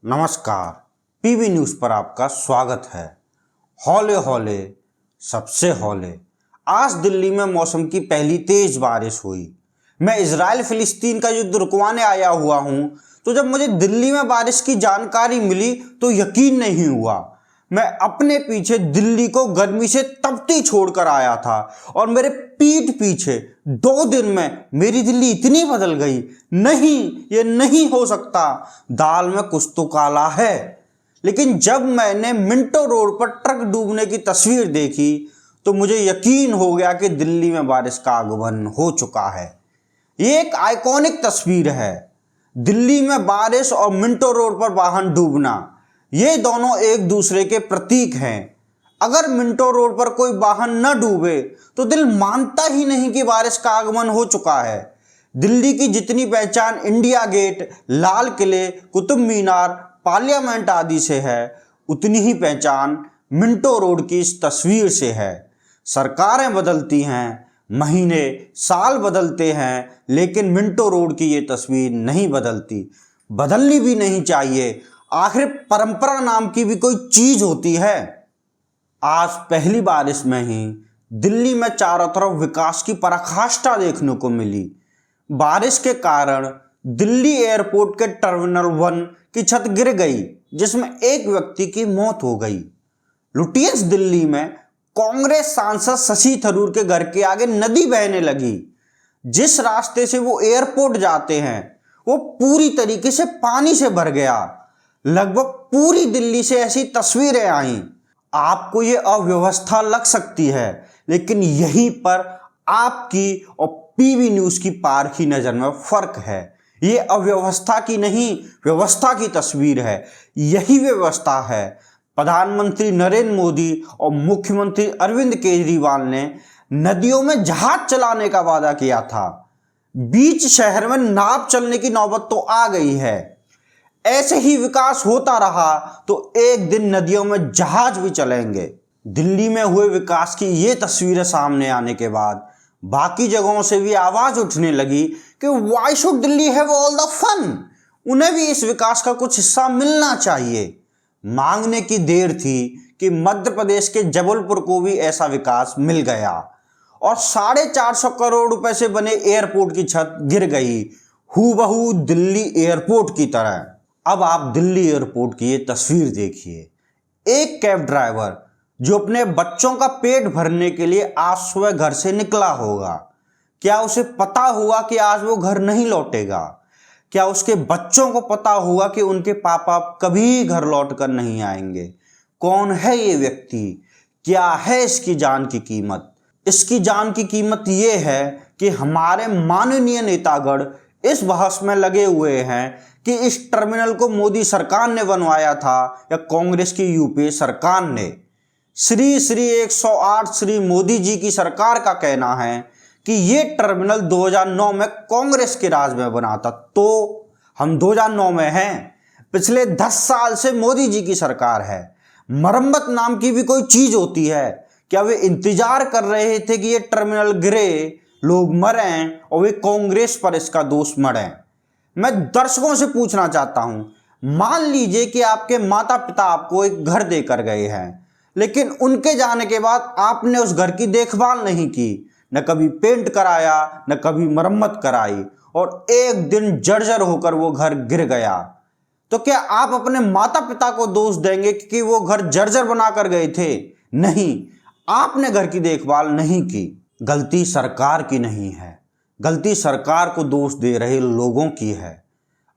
नमस्कार, PV news पर आपका स्वागत है। हौले हौले सबसे हौले आज दिल्ली में मौसम की पहली तेज बारिश हुई। मैं इजराइल फिलिस्तीन का युद्ध रुकवाने आया हुआ हूं, तो जब मुझे दिल्ली में बारिश की जानकारी मिली तो यकीन नहीं हुआ। मैं अपने पीछे दिल्ली को गर्मी से तपती छोड़कर आया था और मेरे पीठ पीछे 2 दिन में मेरी दिल्ली इतनी बदल गई। नहीं, ये नहीं हो सकता। दाल में कुछ तो काला है। लेकिन जब मैंने मिंटो रोड पर ट्रक डूबने की तस्वीर देखी तो मुझे यकीन हो गया कि दिल्ली में बारिश का आगमन हो चुका है। ये एक आइकॉनिक तस्वीर है। दिल्ली में बारिश और मिंटो रोड पर वाहन डूबना, ये दोनों एक दूसरे के प्रतीक हैं। अगर मिंटो रोड पर कोई वाहन न डूबे तो दिल मानता ही नहीं कि बारिश का आगमन हो चुका है। दिल्ली की जितनी पहचान इंडिया गेट, लाल किले, कुतुब मीनार, पार्लियामेंट आदि से है, उतनी ही पहचान मिंटो रोड की इस तस्वीर से है। सरकारें बदलती हैं, महीने साल बदलते हैं, लेकिन मिंटो रोड की ये तस्वीर नहीं बदलती। बदलनी भी नहीं चाहिए। आखिर परंपरा नाम की भी कोई चीज होती है। आज पहली बारिश में ही दिल्ली में चारों तरफ विकास की पराकाष्ठा देखने को मिली। बारिश के कारण दिल्ली एयरपोर्ट के टर्मिनल 1 की छत गिर गई, जिसमें एक व्यक्ति की मौत हो गई। लुटियंस दिल्ली में कांग्रेस सांसद शशि थरूर के घर के आगे नदी बहने लगी। जिस रास्ते से वो एयरपोर्ट जाते हैं वो पूरी तरीके से पानी से भर गया। लगभग पूरी दिल्ली से ऐसी तस्वीरें आईं। आपको ये अव्यवस्था लग सकती है, लेकिन यहीं पर आपकी और पीवी न्यूज़ की पारखी नज़र में फर्क है। ये अव्यवस्था की नहीं, व्यवस्था की तस्वीर है। यही व्यवस्था है। प्रधानमंत्री नरेंद्र मोदी और मुख्यमंत्री अरविंद केजरीवाल ने नदियों में जहाज चलाने का वादा किया था। बीच शहर में नाव चलने की नौबत तो आ गई है। ऐसे ही विकास होता रहा तो एक दिन नदियों में जहाज भी चलेंगे। दिल्ली में हुए विकास की ये तस्वीरें सामने आने के बाद बाकी जगहों से भी आवाज उठने लगी कि why should Delhi have all the fun. उन्हें भी इस विकास का कुछ हिस्सा मिलना चाहिए। मांगने की देर थी कि मध्य प्रदेश के जबलपुर को भी ऐसा विकास मिल गया और 450 करोड़ रुपए से बने एयरपोर्ट की छत गिर गई, हूबहू दिल्ली एयरपोर्ट की तरह। अब आप दिल्ली एयरपोर्ट की ये तस्वीर देखिए। एक कैब ड्राइवर जो अपने बच्चों का पेट भरने के लिए आज सुबह घर से निकला होगा, क्या उसे पता होगा कि आज वो घर नहीं लौटेगा? क्या उसके बच्चों को पता होगा कि उनके पापा कभी घर लौट कर नहीं आएंगे? कौन है ये व्यक्ति? क्या है इसकी जान की कीमत? इसकी जान की कीमत ये है कि हमारे माननीय नेतागण इस बहस में लगे हुए हैं कि इस टर्मिनल को मोदी सरकार ने बनवाया था या कांग्रेस की यूपीए सरकार ने। श्री 108 श्री मोदी जी की सरकार का कहना है कि ये टर्मिनल 2009 में कांग्रेस के राज में बना था। तो हम 2009 में हैं। पिछले 10 साल से मोदी जी की सरकार है। मरम्मत नाम की भी कोई चीज होती है क्या? वे इंतजार कर रहे थे कि ये टर्मिनल गिरे, लोग मरें और वे कांग्रेस पर इसका दोष मढ़ें? मैं दर्शकों से पूछना चाहता हूं, मान लीजिए कि आपके माता पिता आपको एक घर देकर गए हैं, लेकिन उनके जाने के बाद आपने उस घर की देखभाल नहीं की, न कभी पेंट कराया, न कभी मरम्मत कराई और एक दिन जर्जर होकर वो घर गिर गया, तो क्या आप अपने माता पिता को दोष देंगे कि वो घर जर्जर बनाकर गए थे? नहीं, आपने घर की देखभाल नहीं की। गलती सरकार की नहीं है, गलती सरकार को दोष दे रहे लोगों की है।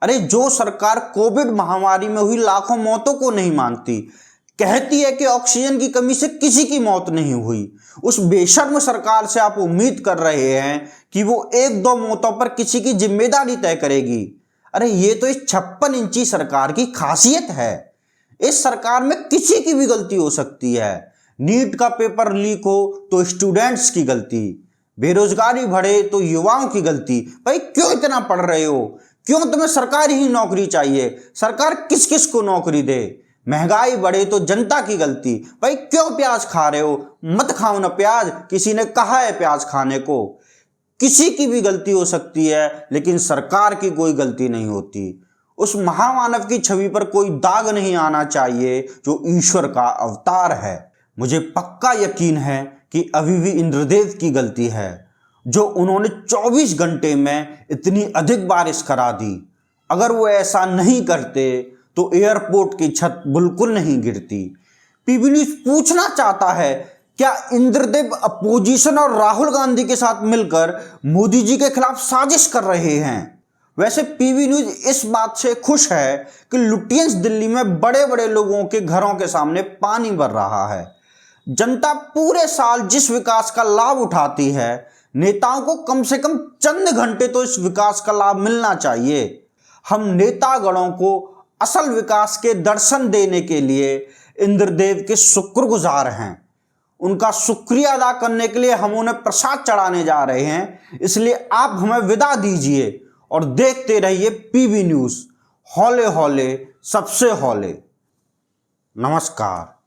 अरे जो सरकार कोविड महामारी में हुई लाखों मौतों को नहीं मानती, कहती है कि ऑक्सीजन की कमी से किसी की मौत नहीं हुई, उस बेशर्म सरकार से आप उम्मीद कर रहे हैं कि वो 1-2 मौतों पर किसी की जिम्मेदारी तय करेगी। अरे ये तो इस 56 इंची सरकार की खासियत है। इस सरकार में किसी की भी गलती हो सकती है। नीट का पेपर लीक हो तो स्टूडेंट्स की गलती, बेरोजगारी बढ़े तो युवाओं की गलती। भाई क्यों इतना पढ़ रहे हो? क्यों तुम्हें सरकारी ही नौकरी चाहिए? सरकार किस किस को नौकरी दे? महंगाई बढ़े तो जनता की गलती। भाई क्यों प्याज खा रहे हो? मत खाओ ना प्याज, किसी ने कहा है प्याज खाने को? किसी की भी गलती हो सकती है, लेकिन सरकार की कोई गलती नहीं होती। उस महामानव की छवि पर कोई दाग नहीं आना चाहिए जो ईश्वर का अवतार है। मुझे पक्का यकीन है कि अभी भी इंद्रदेव की गलती है जो उन्होंने 24 घंटे में इतनी अधिक बारिश करा दी। अगर वो ऐसा नहीं करते तो एयरपोर्ट की छत बिल्कुल नहीं गिरती। पीबी न्यूज पूछना चाहता है, क्या इंद्रदेव अपोजिशन और राहुल गांधी के साथ मिलकर मोदी जी के खिलाफ साजिश कर रहे हैं? वैसे पीबी न्यूज इस बात से खुश है कि लुटियंस दिल्ली में बड़े बड़े लोगों के घरों के सामने पानी भर रहा है। जनता पूरे साल जिस विकास का लाभ उठाती है, नेताओं को कम से कम चंद घंटे तो इस विकास का लाभ मिलना चाहिए। हम नेतागणों को असल विकास के दर्शन देने के लिए इंद्रदेव के शुक्रगुजार हैं। उनका शुक्रिया अदा करने के लिए हम उन्हें प्रसाद चढ़ाने जा रहे हैं। इसलिए आप हमें विदा दीजिए और देखते रहिए पीबी न्यूज। हौले हौले सबसे हौले। नमस्कार।